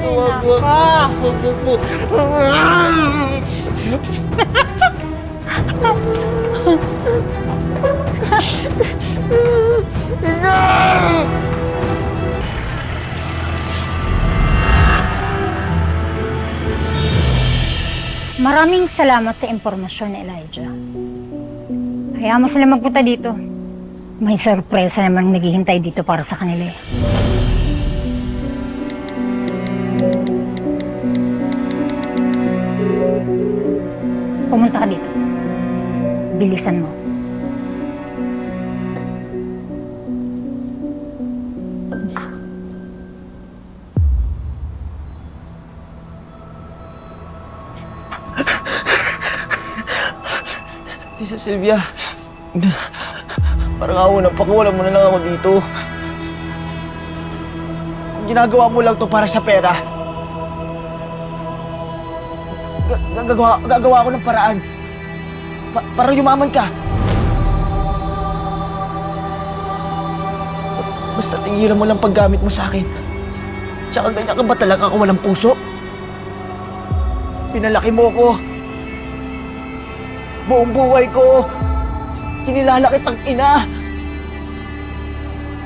Wag, wag. Wag, wag po. Maraming salamat sa impormasyon, Elijah. Hayaan mo sila magpunta dito. May sorpresa naman naghihintay dito para sa kanila eh. Pumunta ka dito. Bilisan mo. Tita Sylvia, parang pakuwalan mo na lang ako dito. Kung ginagawa mo lang to para sa pera, gagawa ako ng paraan. Para yumaman ka. Basta tigilan mo lang paggamit mo sa akin. Tsaka ganyan ka ba talaga ako walang puso? Pinalaki mo ko. Buong buhay ko, kinilala kitang ina.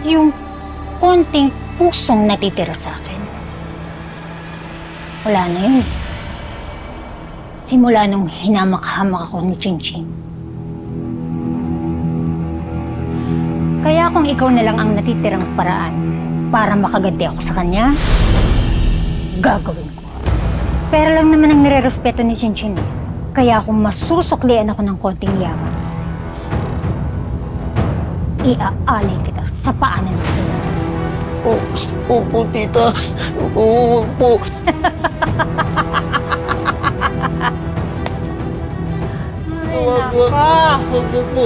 Yung konting pusong natitira sa akin, wala na yun. Simula nung hinamak-hamak ako ni Chinching. Kaya kung ikaw na lang ang natitirang paraan para makaganti ako sa kanya, gagawin ko. Pero lang naman ang nire-respeto ni Chinching eh. Kaya kung masusuklian ako ng konting yaman, iaalay kita sa paanan nito. Opo, tita. Huwag po. Wag po.